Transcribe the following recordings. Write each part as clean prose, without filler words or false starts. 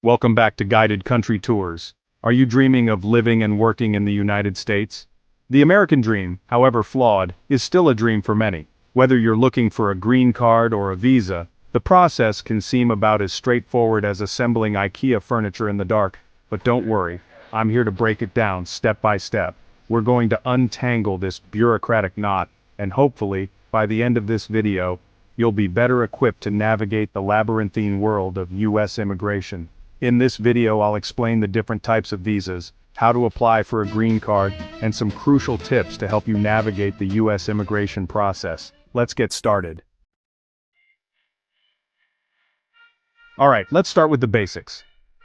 Welcome back to Guided Country Tours. Are you dreaming of living and working in the United States? The American dream, however flawed, is still a dream for many. Whether you're looking for a green card or a visa, the process can seem about as straightforward as assembling IKEA furniture in the dark. But don't worry, I'm here to break it down step by step. We're going to untangle this bureaucratic knot, and hopefully, by the end of this video, you'll be better equipped to navigate the labyrinthine world of U.S. immigration. In this video, I'll explain the different types of visas, how to apply for a green card, and some crucial tips to help you navigate the U.S. immigration process. Let's get started. Alright, let's start with the basics.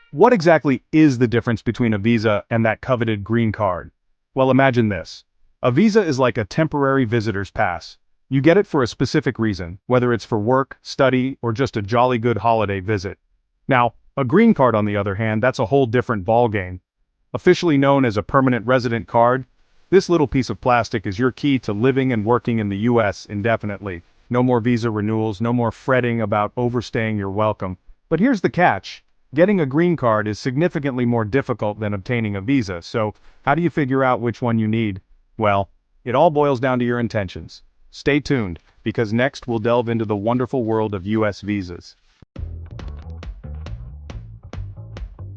What exactly is the difference between a visa and that coveted green card? Well, imagine this. A visa is like a temporary visitor's pass. You get it for a specific reason, whether it's for work, study, or just a jolly good holiday visit. Now, a green card on the other hand, that's a whole different ballgame. Officially known as a permanent resident card, this little piece of plastic is your key to living and working in the U.S. indefinitely. No more visa renewals, no more fretting about overstaying your welcome. But here's the catch. Getting a green card is significantly more difficult than obtaining a visa, so how do you figure out which one you need? Well, it all boils down to your intentions. Stay tuned, because next we'll delve into the wonderful world of U.S. visas.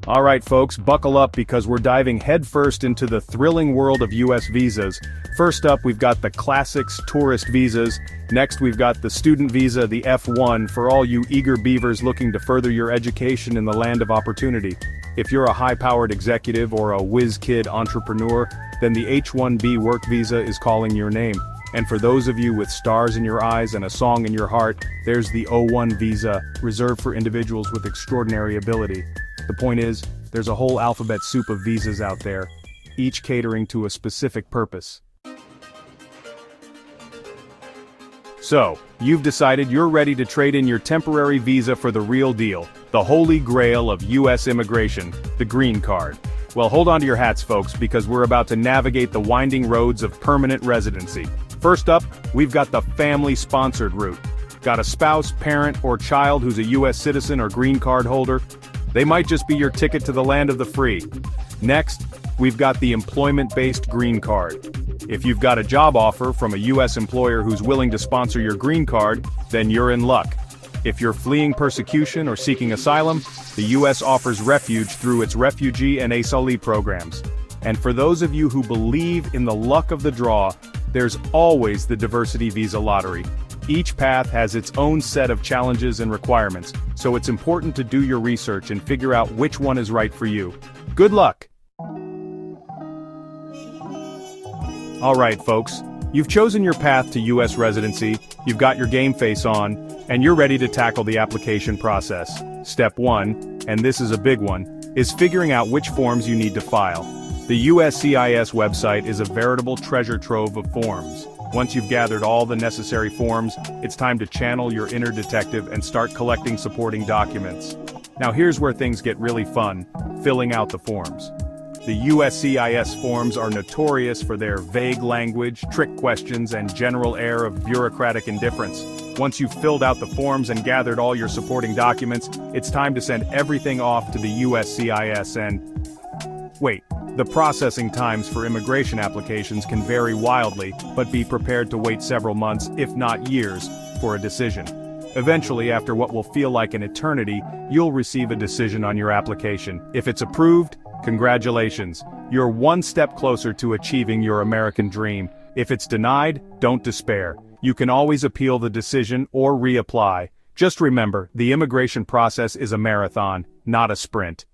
Alright folks, buckle up because we're diving headfirst into the thrilling world of U.S. visas. First up, we've got the classics tourist visas. Next, we've got the student visa, the F1, for all you eager beavers looking to further your education in the land of opportunity. If you're a high-powered executive or a whiz-kid entrepreneur, then the H-1B work visa is calling your name. And for those of you with stars in your eyes and a song in your heart, there's the O-1 visa, reserved for individuals with extraordinary ability. The point is, there's a whole alphabet soup of visas out there, each catering to a specific purpose. So, you've decided you're ready to trade in your temporary visa for the real deal, the holy grail of U.S. immigration, the green card. Well, hold on to your hats, folks, because we're about to navigate the winding roads of permanent residency. First up, we've got the family-sponsored route. Got a spouse, parent, or child who's a U.S. citizen or green card holder? They might just be your ticket to the land of the free. Next, we've got the employment-based green card. If you've got a job offer from a U.S. employer who's willing to sponsor your green card, then you're in luck. If you're fleeing persecution or seeking asylum, the U.S. offers refuge through its refugee and asylum programs. And for those of you who believe in the luck of the draw, there's always the diversity visa lottery. Each path has its own set of challenges and requirements, so it's important to do your research and figure out which one is right for you. Good luck! Alright folks, you've chosen your path to U.S. residency, you've got your game face on, and you're ready to tackle the application process. Step 1, and this is a big one, is figuring out which forms you need to file. The USCIS website is a veritable treasure trove of forms. Once you've gathered all the necessary forms, it's time to channel your inner detective and start collecting supporting documents. Now here's where things get really fun, filling out the forms. The USCIS forms are notorious for their vague language, trick questions, and general air of bureaucratic indifference. Once you've filled out the forms and gathered all your supporting documents, it's time to send everything off to the USCIS and... Wait, the processing times for immigration applications can vary wildly, but be prepared to wait several months, if not years, for a decision. Eventually, after what will feel like an eternity, you'll receive a decision on your application. If it's approved, congratulations. You're one step closer to achieving your American dream. If it's denied, don't despair. You can always appeal the decision or reapply. Just remember, the immigration process is a marathon, not a sprint.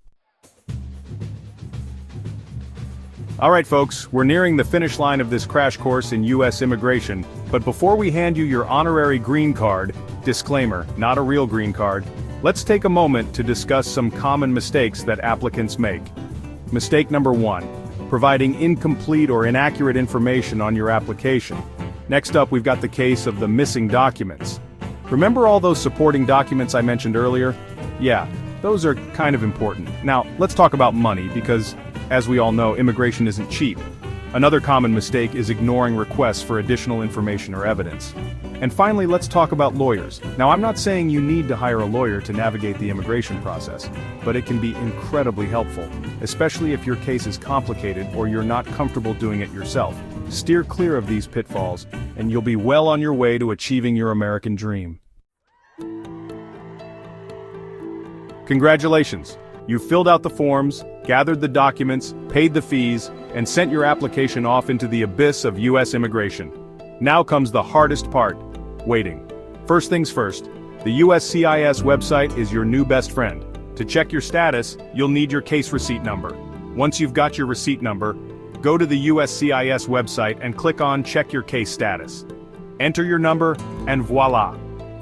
Alright folks, we're nearing the finish line of this crash course in U.S. immigration, but before we hand you your honorary green card, disclaimer, not a real green card, let's take a moment to discuss some common mistakes that applicants make. Mistake number 1, providing incomplete or inaccurate information on your application. Next up, we've got the case of the missing documents. Remember all those supporting documents I mentioned earlier? Yeah, those are kind of important. Now, let's talk about money because, as we all know, immigration isn't cheap. Another common mistake is ignoring requests for additional information or evidence. And finally, let's talk about lawyers. Now, I'm not saying you need to hire a lawyer to navigate the immigration process, but it can be incredibly helpful, especially if your case is complicated or you're not comfortable doing it yourself. Steer clear of these pitfalls, and you'll be well on your way to achieving your American dream. Congratulations! You've filled out the forms, gathered the documents, paid the fees, and sent your application off into the abyss of U.S. immigration. Now comes the hardest part: waiting. First things first, the USCIS website is your new best friend. To check your status, you'll need your case receipt number. Once you've got your receipt number, go to the USCIS website and click on Check Your Case Status. Enter your number, and voila!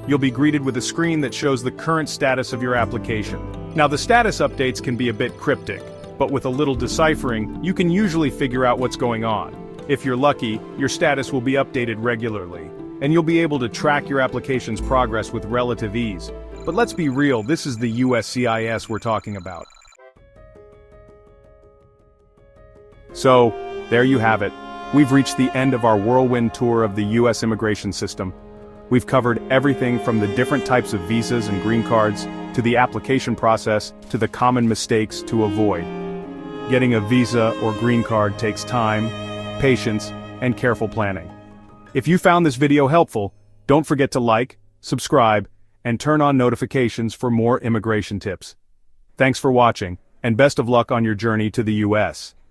You'll be greeted with a screen that shows the current status of your application. Now, the status updates can be a bit cryptic, but with a little deciphering, you can usually figure out what's going on. If you're lucky, your status will be updated regularly, and you'll be able to track your application's progress with relative ease. But let's be real, this is the USCIS we're talking about. So, there you have it. We've reached the end of our whirlwind tour of the US immigration system. We've covered everything from the different types of visas and green cards, to the application process, to the common mistakes to avoid. Getting a visa or green card takes time, patience, and careful planning. If you found this video helpful, don't forget to like, subscribe, and turn on notifications for more immigration tips. Thanks for watching, and best of luck on your journey to the US.